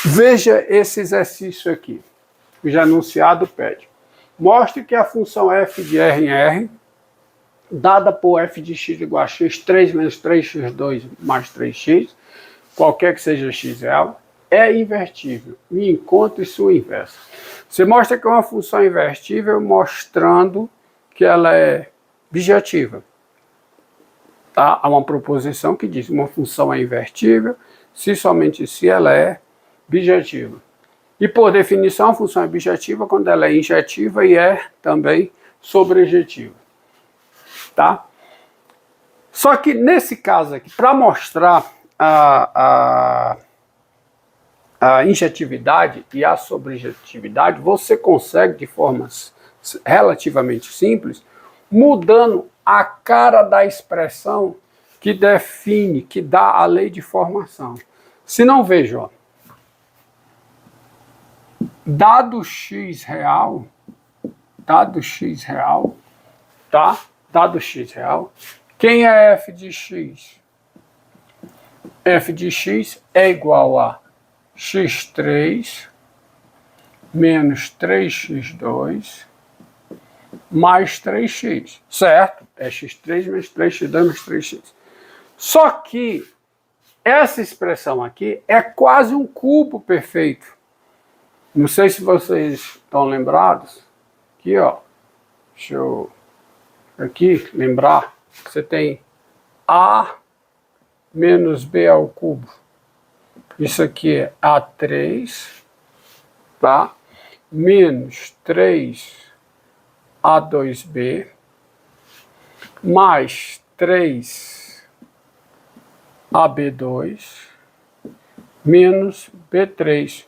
Veja esse exercício aqui. O já enunciado pede. Mostre que a função f de r em r, dada por f de x igual a x3 menos 3x2 mais 3x, qualquer que seja x real, é invertível. Me encontre sua inversa. Você mostra que é uma função invertível mostrando que ela é bijetiva. Tá? Há uma proposição que diz que uma função é invertível se somente se ela é bijetiva. E por definição a função é bijetiva quando ela é injetiva e é também sobrejetiva. Tá? Só que nesse caso aqui, para mostrar a injetividade e a sobrejetividade, você consegue de forma relativamente simples, mudando a cara da expressão que define, que dá a lei de formação. Se não, veja, ó, dado x real, tá? Dado x real, quem é f de x? F de x é igual a x3 menos 3x2 mais 3x, certo? É x3 menos 3x2 mais 3x. Só que essa expressão aqui é quase um cubo perfeito. Não sei se vocês estão lembrados. Aqui, ó. Deixa eu aqui lembrar. Você tem a menos b ao cubo. Isso aqui é A3, tá? Menos 3A2B, mais 3AB2, menos B3,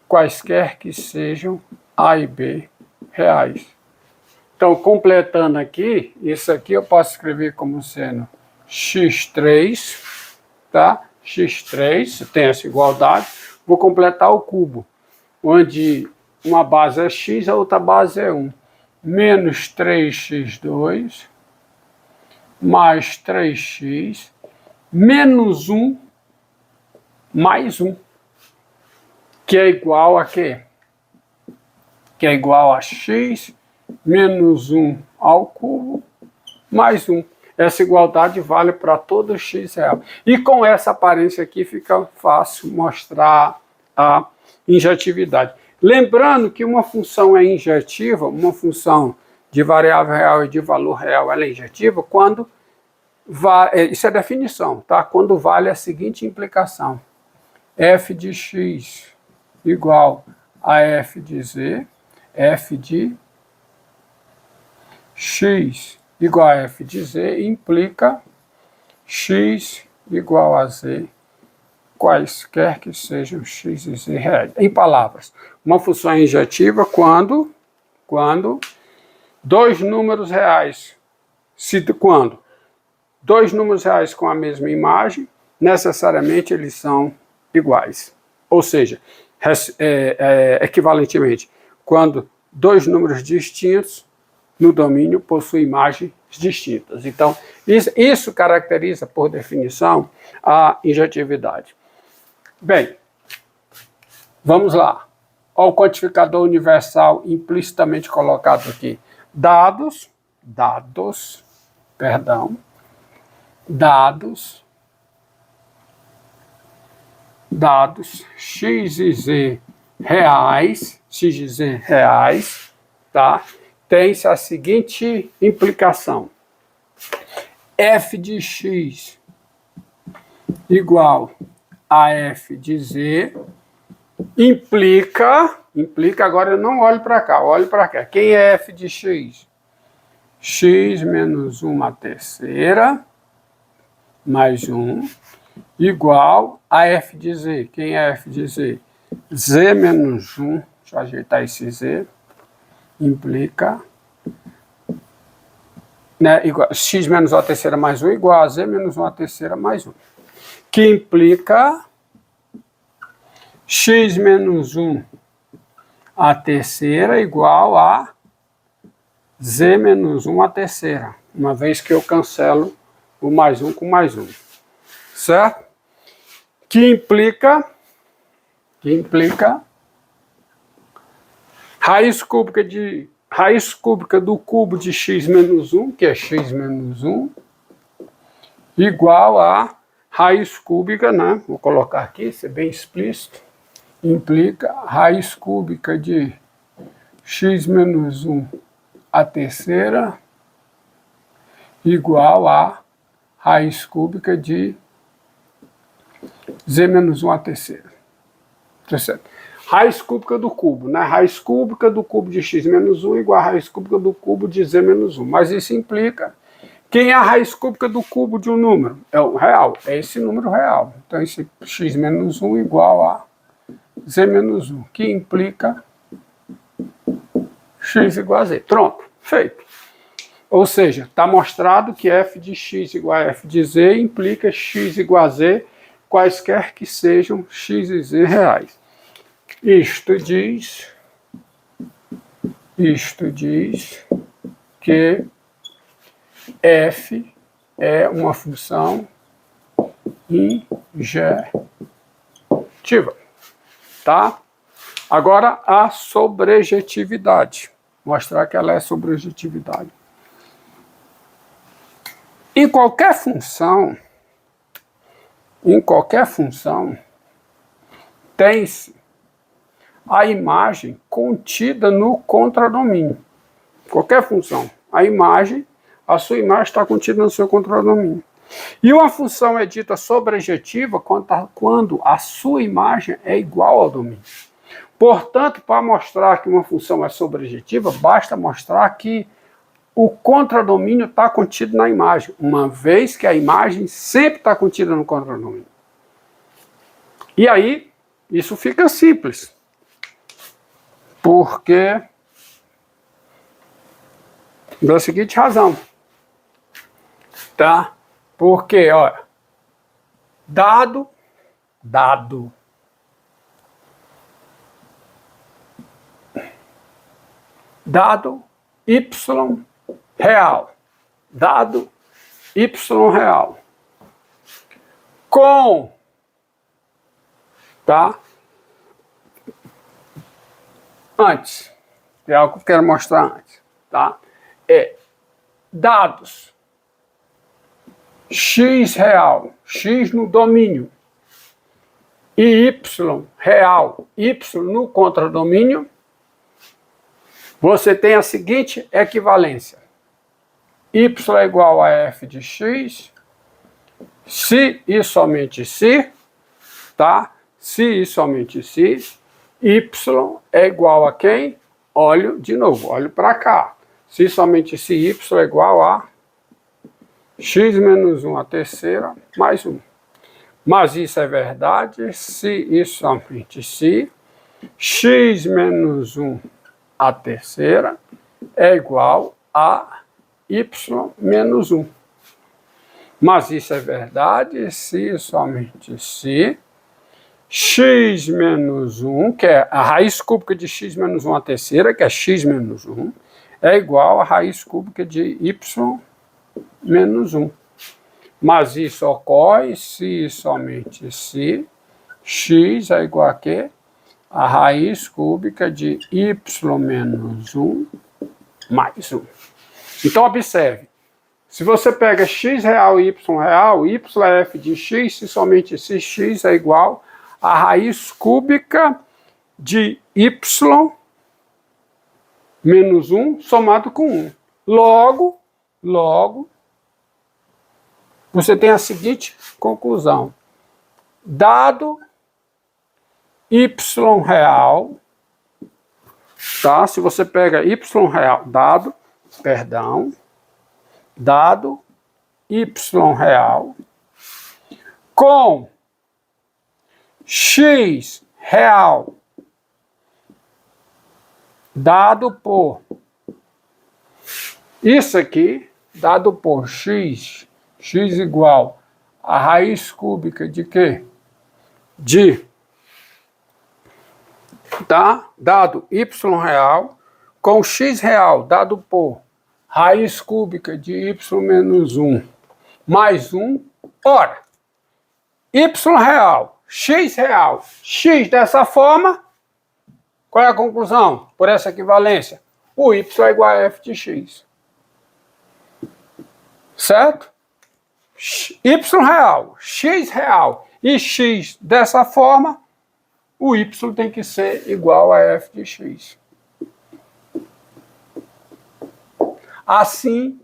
quaisquer que sejam A e B reais. Então, completando aqui, isso aqui eu posso escrever como sendo x3, tá? x3, tem essa igualdade, vou completar o cubo, onde uma base é x, a outra base é 1. Menos 3x2, mais 3x, menos 1, mais 1, que é igual a quê? Que é igual a x menos 1 ao cubo, mais 1. Essa igualdade vale para todo x real. E com essa aparência aqui fica fácil mostrar a injetividade. Lembrando que uma função é injetiva, uma função de variável real e de valor real, ela é injetiva quando isso é definição, tá? Quando vale a seguinte implicação: f de x igual a f de z, f de x igual a f de z implica x igual a z, quaisquer que sejam x e z reais. Em palavras, uma função é injetiva quando dois números reais, quando dois números reais com a mesma imagem, necessariamente eles são iguais. Ou seja, equivalentemente, quando dois números distintos no domínio possuem imagens distintas. Então, isso caracteriza, por definição, a injetividade. Bem, vamos lá. Olha o quantificador universal implicitamente colocado aqui. Dados x e z reais, tá? Tem-se a seguinte implicação: f de x igual a f de z implica, agora eu não olho para cá, olho para cá. Quem é f de x? X menos 1/3 mais 1 igual a f de z. Quem é f de z? Z menos 1, deixa eu ajeitar esse z, implica, né, igual, x menos 1/3 mais 1 igual a z menos 1/3 mais 1, que implica x menos 1/3 igual a z menos 1/3, uma vez que eu cancelo o mais 1 com mais 1, certo? Que implica que implica raiz cúbica do cubo de x menos 1, que é x menos 1, igual a raiz cúbica, né? Vou colocar aqui, ser bem explícito, implica raiz cúbica de x menos 1 a terceira igual a raiz cúbica de z menos 1 a terceira. Raiz cúbica do cubo, né? Raiz cúbica do cubo de x menos 1 igual a raiz cúbica do cubo de z menos 1. Mas isso implica quem é a raiz cúbica do cubo de um número? É o real, é esse número real. Então esse x menos 1 igual a z menos 1, que implica x igual a z. Pronto, feito. Ou seja, está mostrado que f de x igual a f de z implica x igual a z, quaisquer que sejam x e z reais. Isto diz que f é uma função injetiva. Tá? Agora a sobrejetividade. Mostrar que ela é sobrejetividade. Em qualquer função, tem-se a imagem contida no contradomínio. Qualquer função, a sua imagem está contida no seu contradomínio. E uma função é dita sobrejetiva quando a sua imagem é igual ao domínio. Portanto, para mostrar que uma função é sobrejetiva, basta mostrar que o contradomínio está contido na imagem, uma vez que a imagem sempre está contida no contradomínio. E aí, isso fica simples. Porque, da seguinte razão, tá? Porque, olha, dado y real, dado y real, com, tá? Antes, é algo que eu quero mostrar antes, tá? É dados x real, x no domínio, e y real, y no contradomínio, você tem a seguinte equivalência. Y é igual a f de x, se e somente se, tá? Se e somente se, y é igual a quem? Olho de novo, olho para cá. Se e somente se, y é igual a x menos 1 a terceira mais 1. Mas isso é verdade se e somente se, x menos 1 a terceira é igual a y menos 1. Mas isso é verdade se e somente se x menos 1, que é a raiz cúbica de x menos 1 a terceira, que é x menos 1, é igual a raiz cúbica de y menos 1. Mas isso ocorre se e somente se x é igual a quê? A raiz cúbica de y menos 1 mais 1. Então, observe. Se você pega x real e y é f de x, se somente se x é igual a raiz cúbica de y menos 1 somado com 1. Logo, você tem a seguinte conclusão. Dado y real, tá? Se você pega y real, dado y real com x real dado por isso aqui, dado por x igual a raiz cúbica de quê? Tá? Dado y real com x real dado por raiz cúbica de y menos 1 mais 1. Ora, y real, x real, x dessa forma, qual é a conclusão? Por essa equivalência, o y é igual a f de x. Certo? Y real, x real e x dessa forma, o y tem que ser igual a f de x. Assim,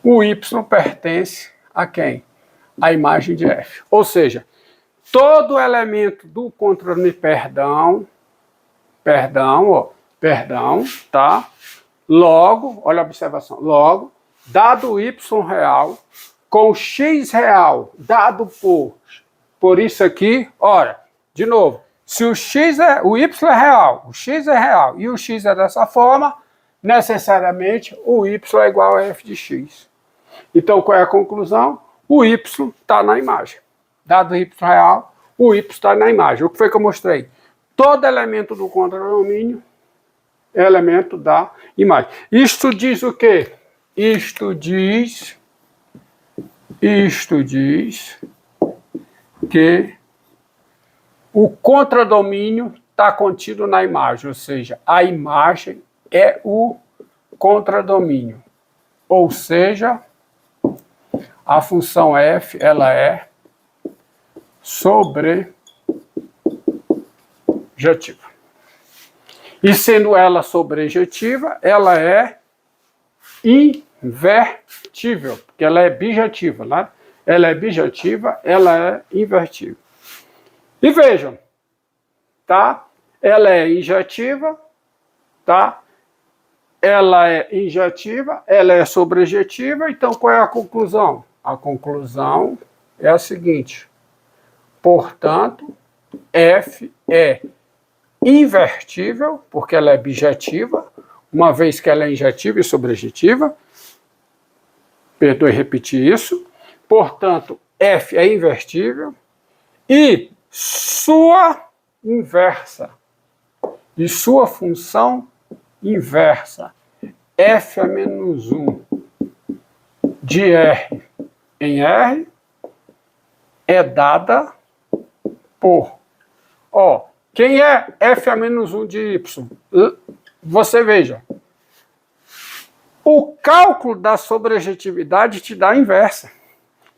o y pertence a quem? A imagem de f. Ou seja, todo elemento do controle, perdão, tá? Logo, olha a observação, logo, dado y real, com x real dado por isso aqui, ora, de novo, se o y é real, o x é real e o x é dessa forma, necessariamente o y é igual a f de x. Então, qual é a conclusão? O y está na imagem. Dado y real, o y está na imagem. O que foi que eu mostrei? Todo elemento do contradomínio é elemento da imagem. Isto diz o quê? Isto diz que o contradomínio está contido na imagem, ou seja, a imagem é o contradomínio. Ou seja, a função f, ela é sobrejetiva. E sendo ela sobrejetiva, ela é invertível, porque ela é bijetiva, né? Ela é bijetiva, ela é invertível. E vejam, tá? Ela é injetiva, tá? Ela é injetiva, ela é sobrejetiva, então qual é a conclusão? A conclusão é a seguinte, portanto, f é invertível, porque ela é bijetiva, uma vez que ela é injetiva e sobrejetiva, perdoe repetir isso, portanto, f é invertível e sua inversa, e sua função inversa, f a menos 1 de r em r, é dada por, quem é f a menos 1 de y? Você veja, o cálculo da sobrejetividade te dá a inversa.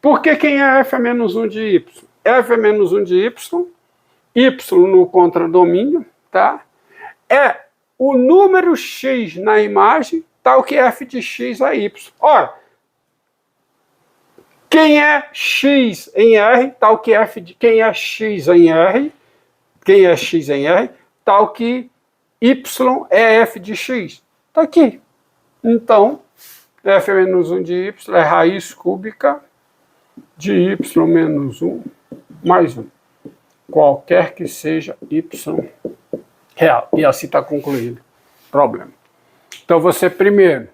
Porque quem é f a menos 1 de y? F a menos 1 de y no contradomínio, tá? É o número x na imagem, tal que f de x é y. Ora, quem é x em r, tal que f de... Quem é x em r, tal que y é f de x. Está aqui. Então, f menos 1 de y é raiz cúbica de y menos 1 mais 1. Qualquer que seja y real. E assim está concluído o problema. Então, você primeiro,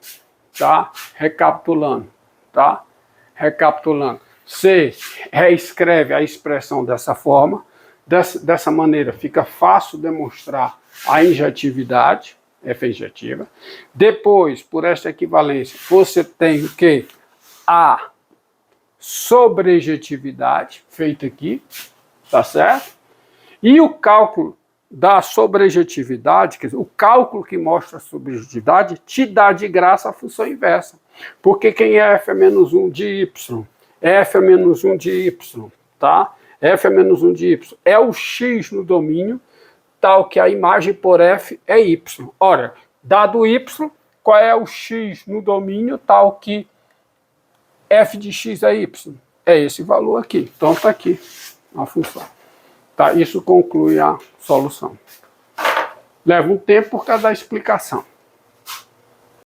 tá? Recapitulando, você reescreve a expressão dessa forma. Dessa maneira, fica fácil demonstrar a injetividade, f é injetiva. Depois, por esta equivalência, você tem o quê? A sobrejetividade, feita aqui, tá certo? E o cálculo da sobrejetividade, quer dizer, o cálculo que mostra a sobrejetividade, te dá de graça a função inversa. Porque quem é f a menos 1 de y? F a menos 1 de y, tá? F a menos 1 de y é o x no domínio, tal que a imagem por f é y. Ora, dado y, qual é o x no domínio, tal que f de x é y? É esse valor aqui. Então está aqui a função. Tá? Isso conclui a solução. Leva um tempo por causa da explicação.